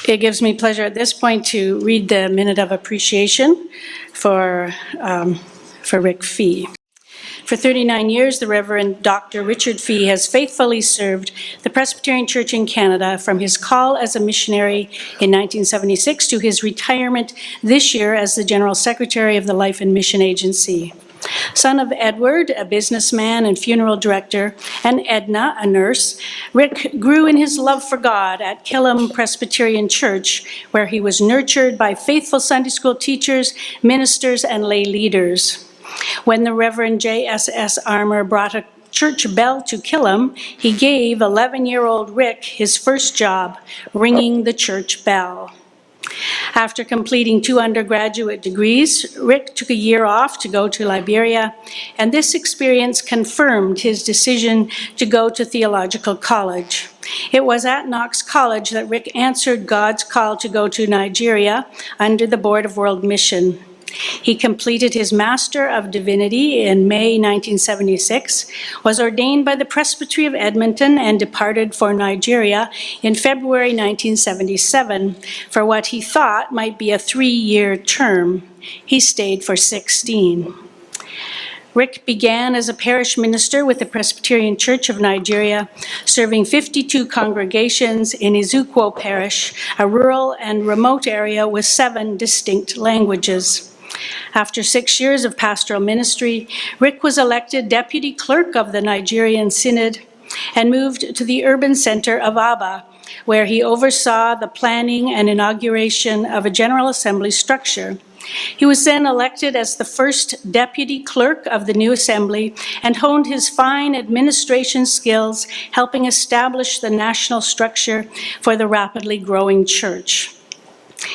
It gives me pleasure at this point to read the minute of appreciation for Rick Fee. For 39 years, the Reverend Dr. Richard Fee has faithfully served the Presbyterian Church in Canada from his call as a missionary in 1976 to his retirement this year as the General Secretary of the Life and Mission Agency. Son of Edward, a businessman and funeral director, and Edna, a nurse, Rick grew in his love for God at Killam Presbyterian Church, where he was nurtured by faithful Sunday school teachers, ministers, and lay leaders. When the Reverend J.S.S. Armour brought a church bell to Killam, he gave 11-year-old Rick his first job, ringing the church bell. After completing 2 undergraduate degrees, Rick took a year off to go to Liberia, and this experience confirmed his decision to go to theological college. It was at Knox College that Rick answered God's call to go to Nigeria under the Board of World Mission. He completed his Master of Divinity in May 1976, was ordained by the Presbytery of Edmonton, and departed for Nigeria in February 1977 for what he thought might be a 3-year term. He stayed for 16. Rick began as a parish minister with the Presbyterian Church of Nigeria, serving 52 congregations in Izukwo Parish, a rural and remote area with 7 distinct languages. After 6 years of pastoral ministry, Rick was elected deputy clerk of the Nigerian Synod and moved to the urban center of Aba, where he oversaw the planning and inauguration of a General Assembly structure. He was then elected as the first deputy clerk of the new assembly and honed his fine administration skills, helping establish the national structure for the rapidly growing church.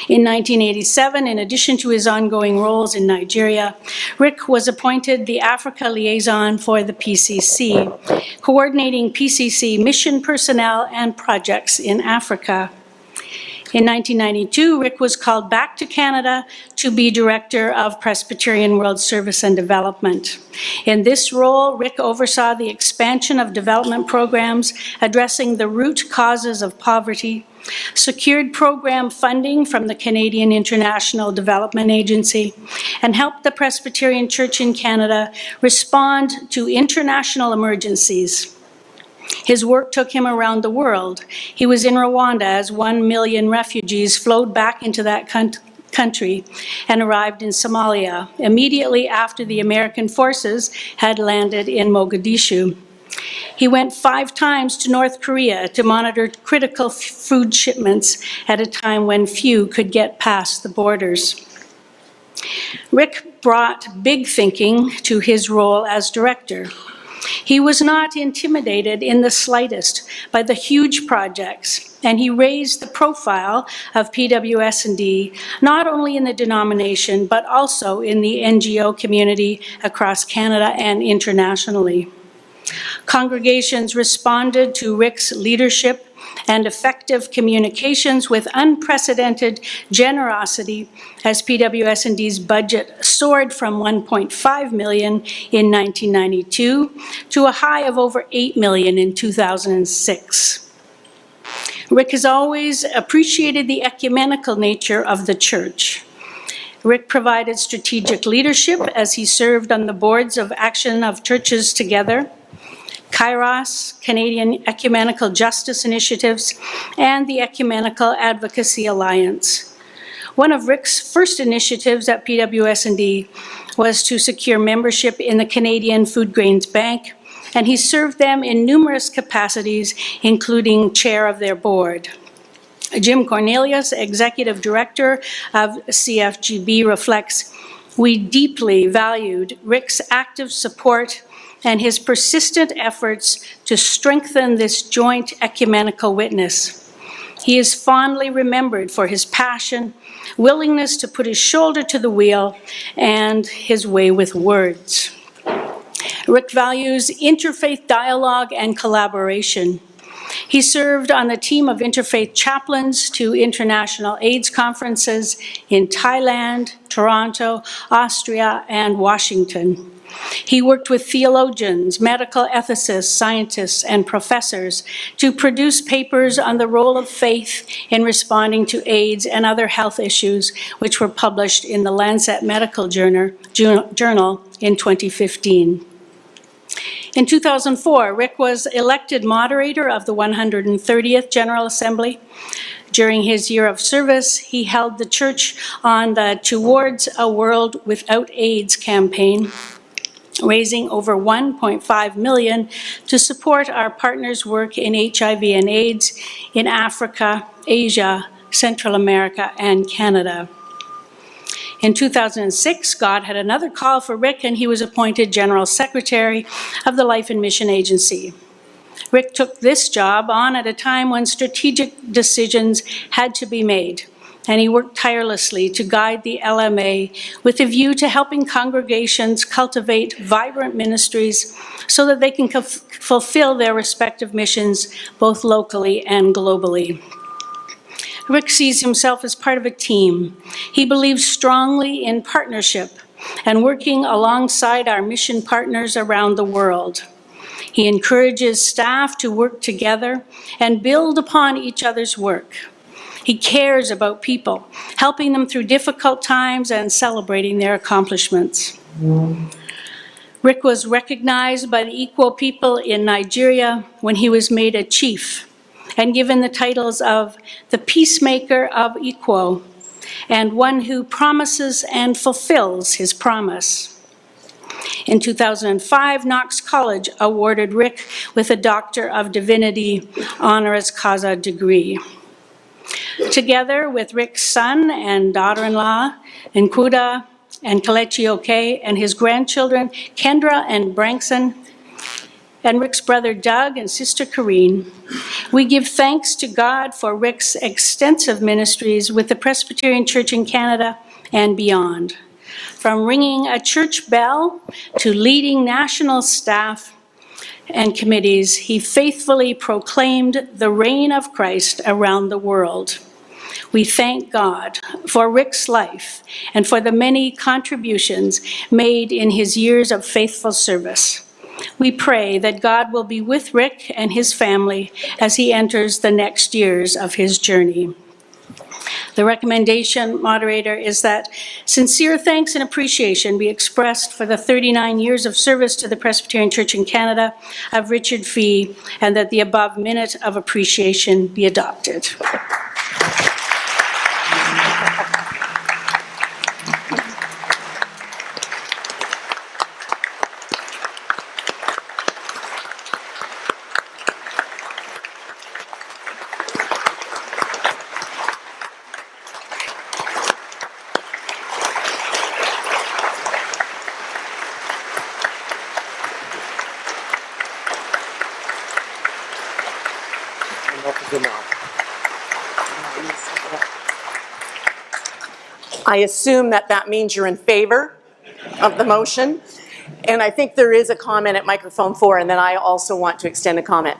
In 1987, in addition to his ongoing roles in Nigeria, Rick was appointed the Africa liaison for the PCC, coordinating PCC mission personnel and projects in Africa. In 1992, Rick was called back to Canada to be Director of Presbyterian World Service and Development. In this role, Rick oversaw the expansion of development programs addressing the root causes of poverty, secured program funding from the Canadian International Development Agency, and helped the Presbyterian Church in Canada respond to international emergencies. His work took him around the world. He was in Rwanda as 1 million refugees flowed back into that country and arrived in Somalia immediately after the American forces had landed in Mogadishu. He went 5 times to North Korea to monitor critical food shipments at a time when few could get past the borders. Rick brought big thinking to his role as director. He was not intimidated in the slightest by the huge projects, and he raised the profile of PWS&D not only in the denomination, but also in the NGO community across Canada and internationally. Congregations responded to Rick's leadership and effective communications with unprecedented generosity as PWS&D's budget soared from $1.5 million in 1992 to a high of over $8 million in 2006. Rick has always appreciated the ecumenical nature of the church. Rick provided strategic leadership as he served on the boards of Action of Churches Together, Kairos, Canadian Ecumenical Justice Initiatives, and the Ecumenical Advocacy Alliance. One of Rick's first initiatives at PWS&D was to secure membership in the Canadian Food Grains Bank, and he served them in numerous capacities, including chair of their board. Jim Cornelius, Executive Director of CFGB, reflects, "We deeply valued Rick's active support and his persistent efforts to strengthen this joint ecumenical witness. He is fondly remembered for his passion, willingness to put his shoulder to the wheel, and his way with words." Rick values interfaith dialogue and collaboration. He served on the team of interfaith chaplains to international AIDS conferences in Thailand, Toronto, Austria, and Washington. He worked with theologians, medical ethicists, scientists, and professors to produce papers on the role of faith in responding to AIDS and other health issues, which were published in the Lancet Medical Journal in 2015. In 2004, Rick was elected moderator of the 130th General Assembly. During his year of service, he held the church on the Towards a World Without AIDS campaign, raising over $1.5 million to support our partners' work in HIV and AIDS in Africa, Asia, Central America, and Canada. In 2006, God had another call for Rick, and he was appointed General Secretary of the Life and Mission Agency. Rick took this job on at a time when strategic decisions had to be made, and he worked tirelessly to guide the LMA with a view to helping congregations cultivate vibrant ministries so that they can fulfill their respective missions both locally and globally. Rick sees himself as part of a team. He believes strongly in partnership and working alongside our mission partners around the world. He encourages staff to work together and build upon each other's work. He cares about people, helping them through difficult times and celebrating their accomplishments. Rick was recognized by the Equal people in Nigeria when he was made a chief and given the titles of the Peacemaker of Equal and one who promises and fulfills his promise. In 2005, Knox College awarded Rick with a Doctor of Divinity honoris causa degree. Together with Rick's son and daughter-in-law, Nkuda and Kelechi Oke, and his grandchildren, Kendra and Branson, and Rick's brother Doug and sister Corrine, we give thanks to God for Rick's extensive ministries with the Presbyterian Church in Canada and beyond. From ringing a church bell to leading national staff and committees, he faithfully proclaimed the reign of Christ around the world. We thank God for Rick's life and for the many contributions made in his years of faithful service. We pray that God will be with Rick and his family as he enters the next years of his journey. The recommendation, moderator, is that sincere thanks and appreciation be expressed for the 39 years of service to the Presbyterian Church in Canada of Richard Fee, and that the above minute of appreciation be adopted. I assume that means you're in favor of the motion. And I think there is a comment at microphone 4, and then I also want to extend a comment.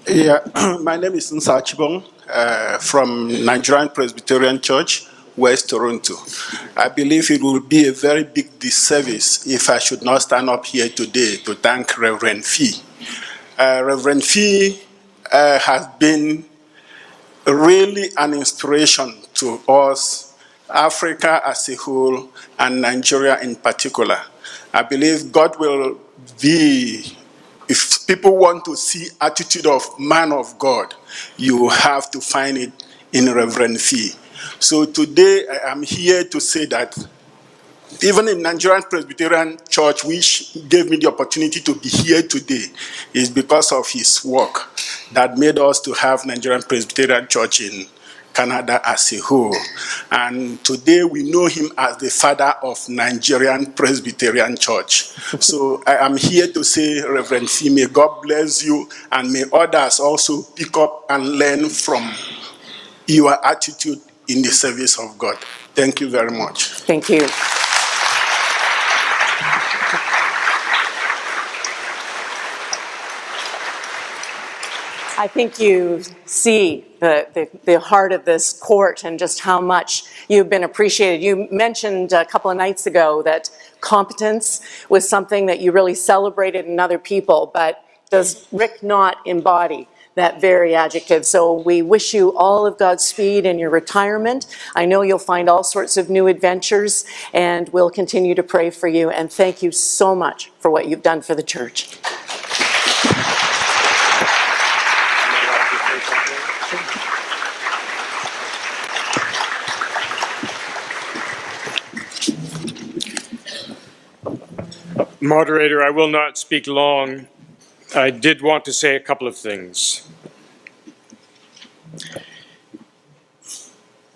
Yeah, my name is Nsa Chibong from Nigerian Presbyterian Church, West Toronto. I believe it will be a very big disservice if I should not stand up here today to thank Reverend Fee. Reverend Fee has been really an inspiration to us, Africa as a whole, and Nigeria in particular. I believe God will be, if people want to see attitude of man of God, you have to find it in Reverend Fee. So today I am here to say that even in Nigerian Presbyterian Church, which gave me the opportunity to be here today, is because of his work that made us to have Nigerian Presbyterian Church in Canada as a whole. And today we know him as the father of Nigerian Presbyterian Church. So I am here to say, Reverend Fee, may God bless you, and may others also pick up and learn from your attitude in the service of God. Thank you very much. Thank you. I think you see the heart of this court and just how much you've been appreciated. You mentioned a couple of nights ago that competence was something that you really celebrated in other people, but does Rick not embody that very adjective? So we wish you all of God's speed in your retirement. I know you'll find all sorts of new adventures, and we'll continue to pray for you. And thank you so much for what you've done for the church. Moderator, I will not speak long. I did want to say a couple of things.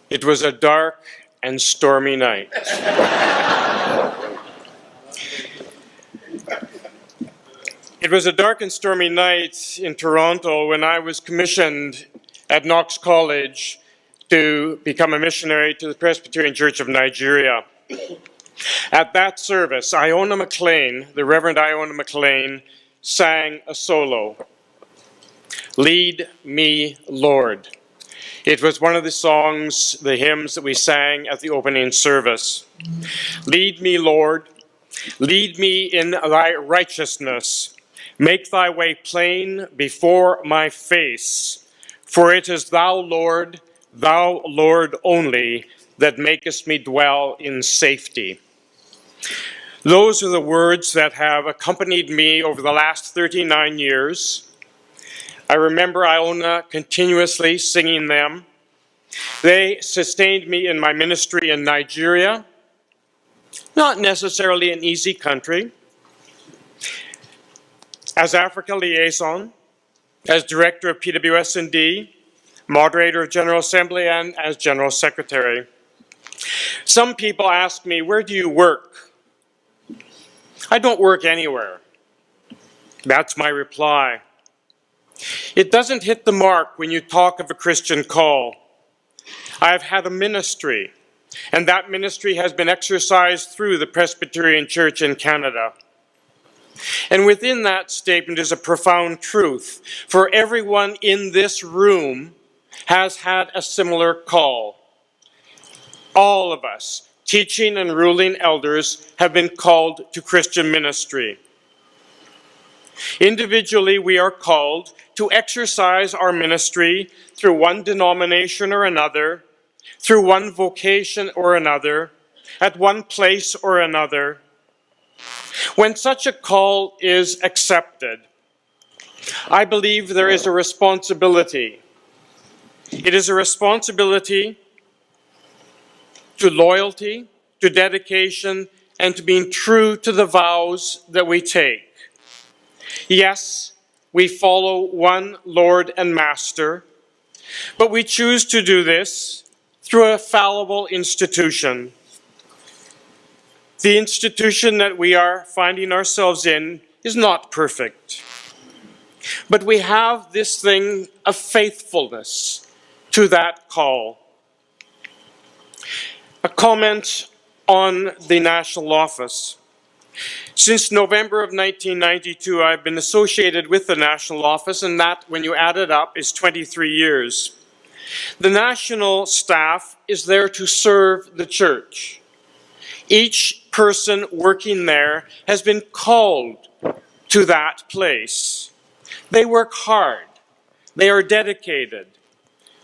It was a dark and stormy night. It was a dark and stormy night in Toronto when I was commissioned at Knox College to become a missionary to the Presbyterian Church of Nigeria. At that service, Iona McLean, the Reverend Iona McLean, sang a solo, "Lead Me, Lord." It was one of the songs, the hymns that we sang at the opening service. Lead me, Lord, lead me in thy righteousness. Make thy way plain before my face. For it is thou, Lord only, that makest me dwell in safety. Those are the words that have accompanied me over the last 39 years. I remember Iona continuously singing them. They sustained me in my ministry in Nigeria, not necessarily an easy country, as Africa Liaison, as Director of PWS&D, Moderator of General Assembly, and as General Secretary. Some people ask me, where do you work? I don't work anywhere. That's my reply. It doesn't hit the mark when you talk of a Christian call. I've had a ministry, and that ministry has been exercised through the Presbyterian Church in Canada. And within that statement is a profound truth. For everyone in this room has had a similar call. All of us, teaching and ruling elders, have been called to Christian ministry. Individually, we are called to exercise our ministry through one denomination or another, through one vocation or another, at one place or another. When such a call is accepted, I believe there is a responsibility. It is a responsibility to loyalty, to dedication, and to being true to the vows that we take. Yes, we follow one Lord and Master, but we choose to do this through a fallible institution. The institution that we are finding ourselves in is not perfect, but we have this thing of faithfulness to that call. A comment on the national office. Since November of 1992, I've been associated with the national office, and that, when you add it up, is 23 years. The national staff is there to serve the church. Each person working there has been called to that place. They work hard. They are dedicated.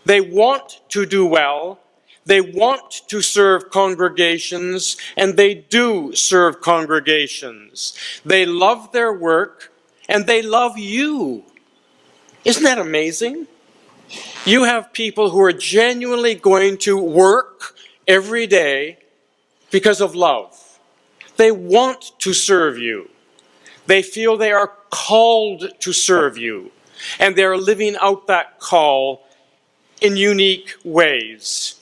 They want to do well. They want to serve congregations, and they do serve congregations. They love their work, and they love you. Isn't that amazing? You have people who are genuinely going to work every day because of love. They want to serve you. They feel they are called to serve you, and they're living out that call in unique ways.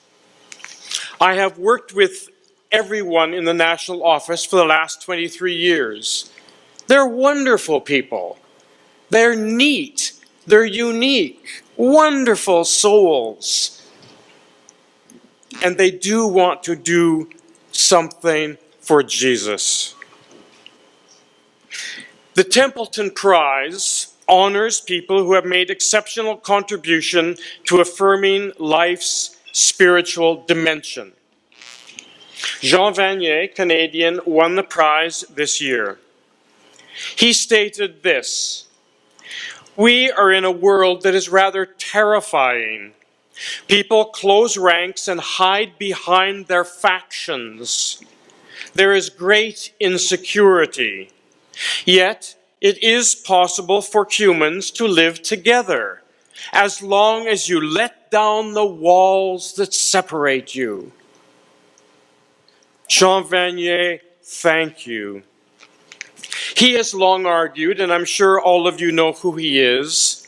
I have worked with everyone in the national office for the last 23 years. They're wonderful people. They're neat. They're unique. Wonderful souls. And they do want to do something for Jesus. The Templeton Prize honors people who have made exceptional contribution to affirming life's spiritual dimension. Jean Vanier, Canadian, won the prize this year. He stated this: "We are in a world that is rather terrifying. People close ranks and hide behind their factions. There is great insecurity. Yet, it is possible for humans to live together as long as you let down the walls that separate you." Jean Vanier, thank you. He has long argued, and I'm sure all of you know who he is,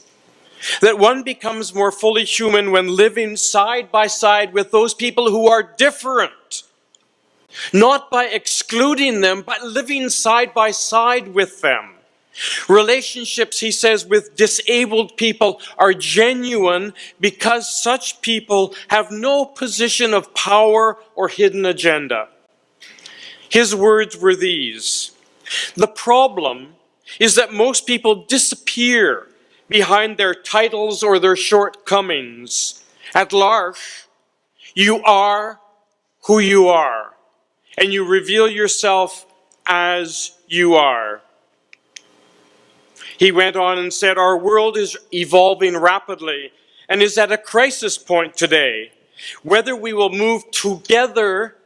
that one becomes more fully human when living side by side with those people who are different. Not by excluding them, but living side by side with them. Relationships, he says, with disabled people are genuine because such people have no position of power or hidden agenda. His words were these: "The problem is that most people disappear behind their titles or their shortcomings. At L'Arche, you are who you are, and you reveal yourself as you are." He went on and said, "Our world is evolving rapidly and is at a crisis point today. Whether we will move together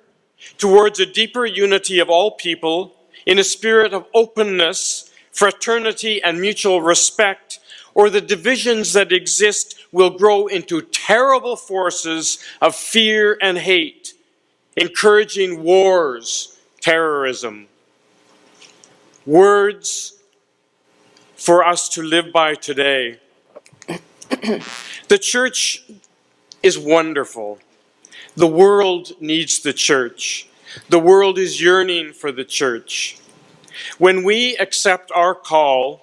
towards a deeper unity of all people in a spirit of openness, fraternity, and mutual respect, or the divisions that exist will grow into terrible forces of fear and hate, encouraging wars, terrorism." Words for us to live by today. The church is wonderful. The world needs the church. The world is yearning for the church. When we accept our call,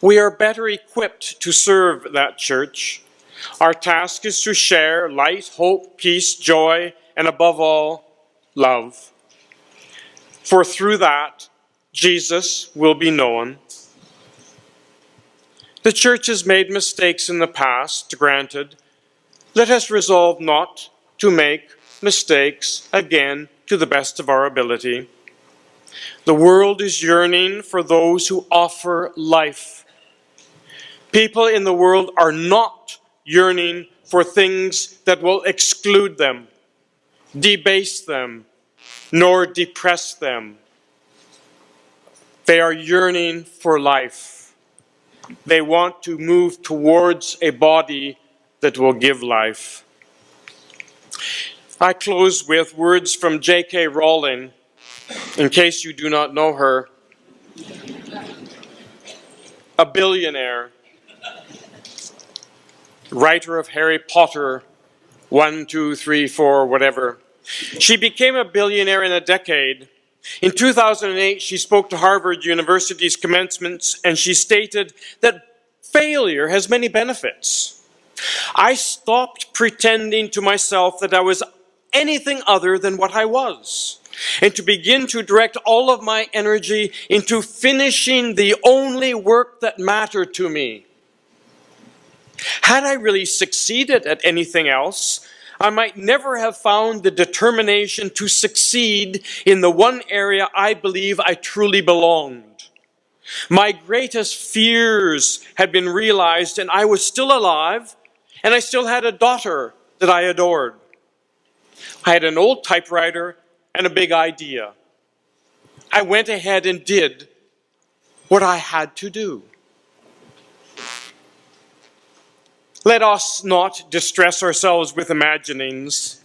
we are better equipped to serve that church. Our task is to share light, hope, peace, joy, and above all, love. For through that, Jesus will be known. The church has made mistakes in the past, granted. Let us resolve not to make mistakes again to the best of our ability. The world is yearning for those who offer life. People in the world are not yearning for things that will exclude them, debase them, nor depress them. They are yearning for life. They want to move towards a body that will give life. I close with words from J.K. Rowling, in case you do not know her. A billionaire, writer of Harry Potter, 1, 2, 3, 4, whatever. She became a billionaire in a decade. In 2008, she spoke to Harvard University's commencements, and she stated that failure has many benefits. "I stopped pretending to myself that I was anything other than what I was, and to begin to direct all of my energy into finishing the only work that mattered to me. Had I really succeeded at anything else, I might never have found the determination to succeed in the one area I believe I truly belonged. My greatest fears had been realized, and I was still alive, and I still had a daughter that I adored. I had an old typewriter and a big idea. I went ahead and did what I had to do." Let us not distress ourselves with imaginings.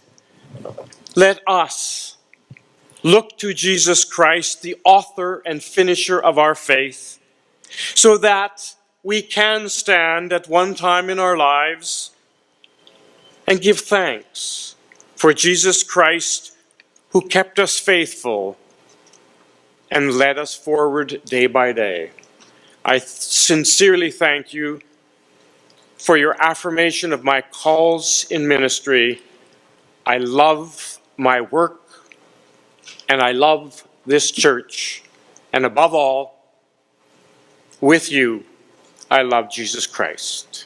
Let us look to Jesus Christ, the author and finisher of our faith, so that we can stand at one time in our lives and give thanks for Jesus Christ, who kept us faithful and led us forward day by day. I sincerely thank you for your affirmation of my calls in ministry. I love my work, and I love this church. And above all, with you, I love Jesus Christ.